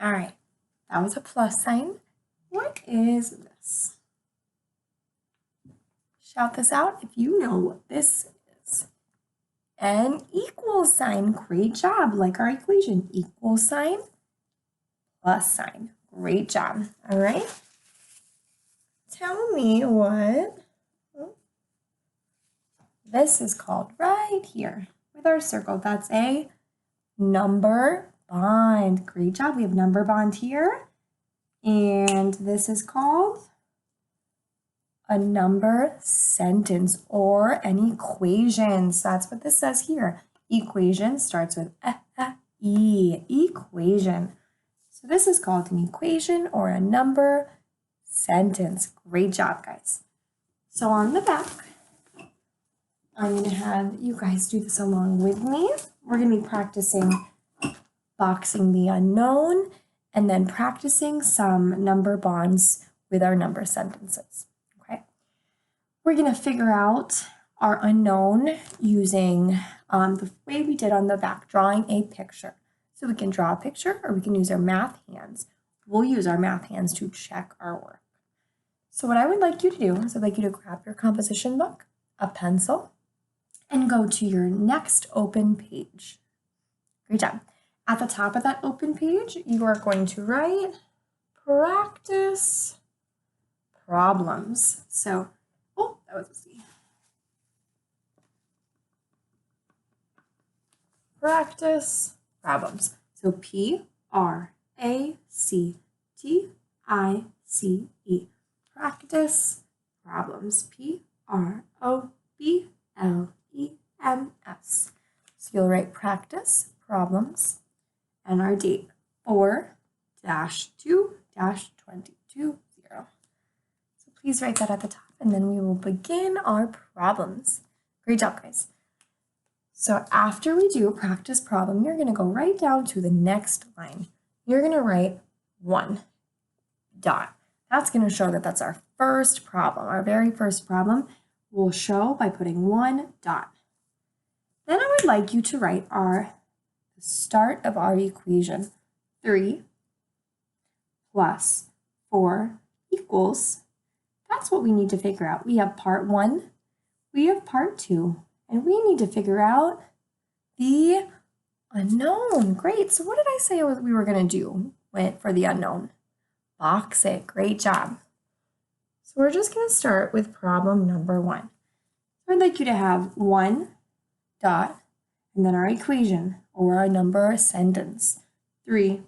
All right, that was a plus sign. What is this? Shout this out if you know what this is. An equal sign. Great job. Like our equation. Equal sign, plus sign. Great job. All right. Tell me what this is called right here with our circle. That's a number bond. Great job. We have number bond here. And this is called a number sentence or an equation. So that's what this says here. Equation starts with E. Equation. So this is called an equation or a number sentence. Great job, guys. So on the back, I'm going to have you guys do this along with me. We're going to be practicing boxing the unknown and then practicing some number bonds with our number sentences. Okay. We're going to figure out our unknown using the way we did on the back, drawing a picture. So we can draw a picture or we can use our math hands. We'll use our math hands to check our work. So what I would like you to do is I'd like you to grab your composition book, a pencil, and go to your next open page. Great job. At the top of that open page, you are going to write practice problems. So, oh, that was a C. Practice problems. So Practice. Practice problems. Problems. So you'll write practice problems and our date 4-2-2020. So please write that at the top and then we will begin our problems. Great job, guys. So after we do practice problem, you're going to go right down to the next line. You're going to write 1 dot. That's going to show that that's our first problem. Our very first problem will show by putting 1 dot. Then I would like you to write the start of our equation. 3 plus 4 equals, that's what we need to figure out. We have part 1, we have part 2, and we need to figure out the unknown. Great, so what did I say we were going to do for the unknown? Box it. Great job. So we're just going to start with problem number 1. So I'd like you to have 1 dot and then our equation or our number sentence. 3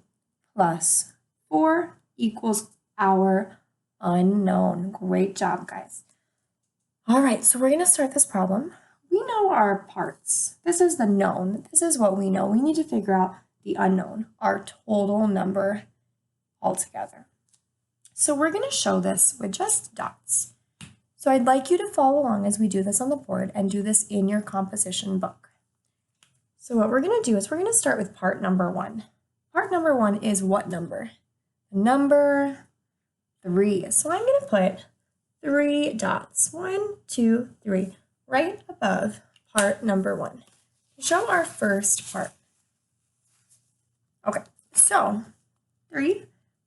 plus 4 equals our unknown. Great job, guys. All right, so we're going to start this problem. We know our parts. This is the known. This is what we know. We need to figure out the unknown, our total number altogether. So we're going to show this with just dots. So I'd like you to follow along as we do this on the board and do this in your composition book. So what we're going to do is we're going to start with part number 1. Part number 1 is what number? Number 3. So I'm going to put 3 dots. 1, 2, 3, right above part number 1. Show our first part. Okay, so 3.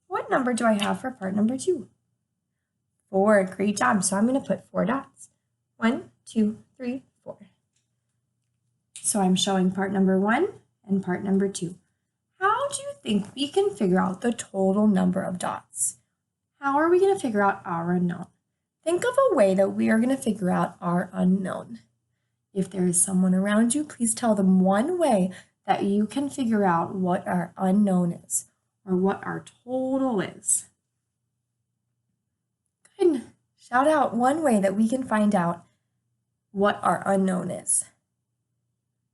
What number do I have for part number 2? 4. Great job. So I'm going to put 4 dots. 1, 2, 3, 4. So I'm showing part number 1 and part number 2. How do you think we can figure out the total number of dots? How are we going to figure out our unknown? Think of a way that we are going to figure out our unknown. If there is someone around you, please tell them one way that you can figure out what our unknown is or what our total is. Good. Shout out one way that we can find out what our unknown is.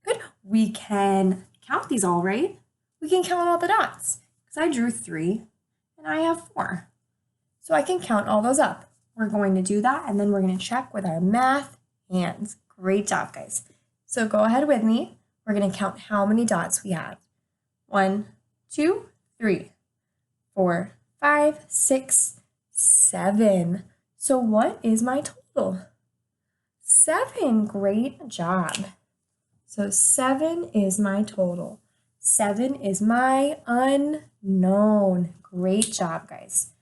Good. We can count these all, right? We can count all the dots because I drew 3 and I have 4. So I can count all those up. We're going to do that and then we're going to check with our math hands. Great job, guys. So go ahead with me. We're going to count how many dots we have. 1, 2, 3, 4, 5, 6, 7. So what is my total? 7. Great job. So 7 is my total. 7 is my unknown. Great job, guys.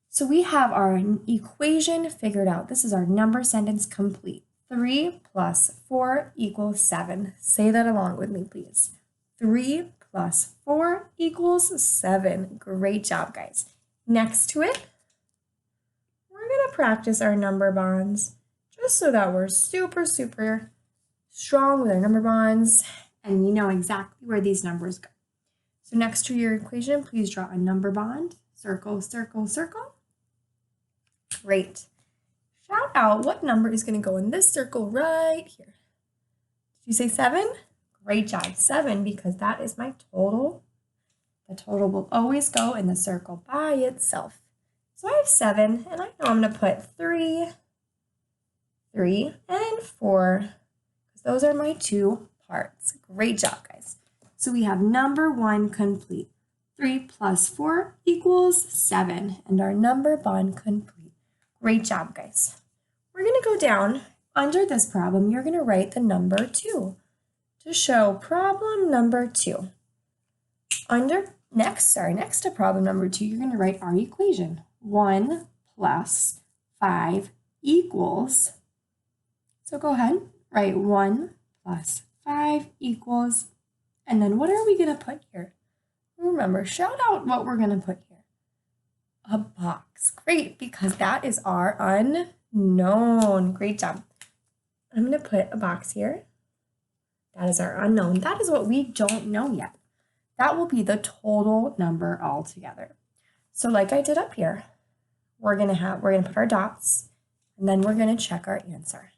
So we have our equation figured out. This is our number sentence complete. 3 plus 4 equals 7. Say that along with me, please. 3 plus 4 equals 7. Great job, guys. Next to it, we're going to practice our number bonds just so that we're super strong with our number bonds and we know exactly where these numbers go. So next to your equation, please draw a number bond. Circle, circle, circle. Great. Shout out what number is going to go in this circle right here. Did you say 7? Great job, 7, because that is my total. The total will always go in the circle by itself. So I have 7, and I know I'm going to put 3, 3, and 4, because those are my 2 parts. Great job, guys. So we have number 1 complete. 3 plus 4 equals 7, and our number bond complete. Great job, guys. We're going to go down under this problem. You're going to write the number 2 to show problem number 2. Next to problem number 2, you're going to write our equation. 1 plus 5 equals, so go ahead, write 1 plus 5 equals, and then what are we going to put here? Remember, shout out what we're going to put here. A box. Great, because that is our unknown. Great job. I'm going to put a box here. That is our unknown. That is what we don't know yet. That will be the total number altogether. So like I did up here, we're going to put our dots, and then we're going to check our answer.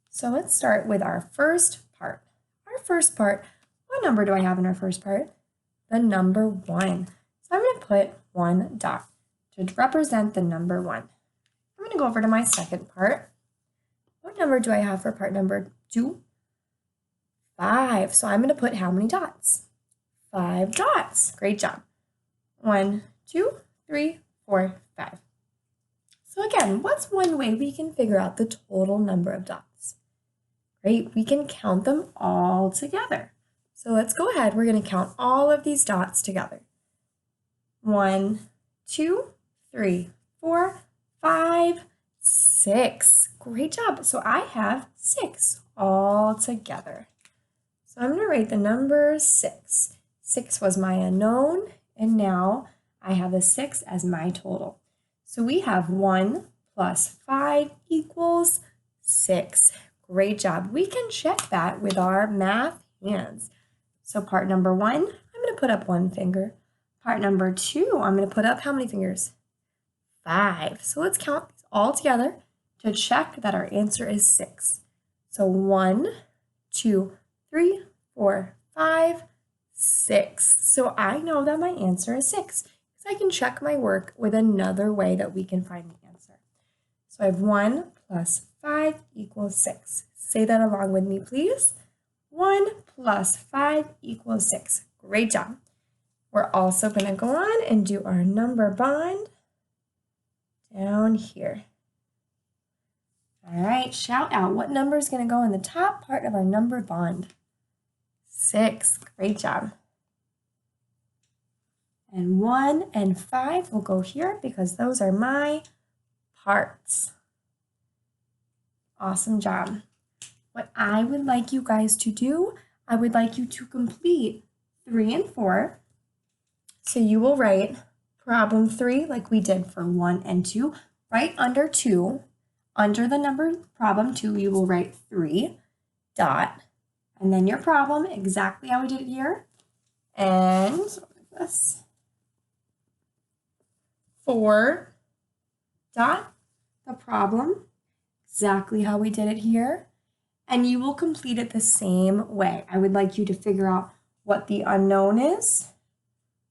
So let's start with our first part. Our first part, what number do I have in our first part? The number 1. So I'm going to put 1 dot to represent the number 1. I'm going to go over to my second part. What number do I have for part number 2? 5. So I'm going to put how many dots? 5 dots. Great job. 1, 2, 3, 4, 5. So again, what's one way we can figure out the total number of dots? Great, we can count them all together. So let's go ahead. We're going to count all of these dots together. 1, 2, 3, 4, 5, 6. Great job. So I have 6 all together. So I'm going to write the number 6. 6 was my unknown, and now I have a 6 as my total. So we have 1 plus 5 equals 6. Great job. We can check that with our math hands. So part number 1, I'm going to put up 1 finger. Part number 2, I'm going to put up how many fingers? 5. So let's count these all together to check that our answer is 6. So 1, 2, 3, 4, 5, 6. So I know that my answer is 6 because I can check my work with another way that we can find the answer. So I have 1 plus 5 equals 6. Say that along with me, please. 1 plus 5 equals 6. Great job. We're also going to go on and do our number bond down here. All right, shout out. What number is going to go in the top part of our number bond? 6. Great job. And 1 and 5 will go here because those are my parts. Awesome job. What I would like you guys to do, I would like you to complete 3 and 4. So you will write problem 3 like we did for 1 and 2. Right under 2, under the number problem 2, you will write 3 dot, and then your problem exactly how we did it here. And this 4 dot, the problem exactly how we did it here. And you will complete it the same way. I would like you to figure out what the unknown is.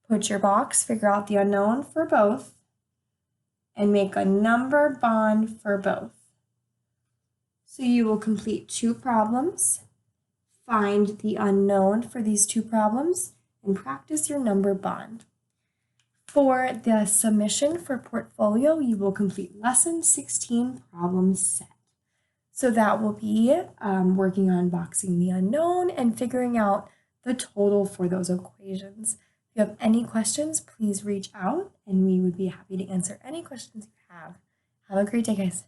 Put your box, figure out the unknown for both, and make a number bond for both. So you will complete 2 problems, find the unknown for these 2 problems, and practice your number bond. For the submission for portfolio, you will complete lesson 16 problem set. So that will be working on boxing the unknown and figuring out the total for those equations. If you have any questions, please reach out and we would be happy to answer any questions you have. Have a great day, guys.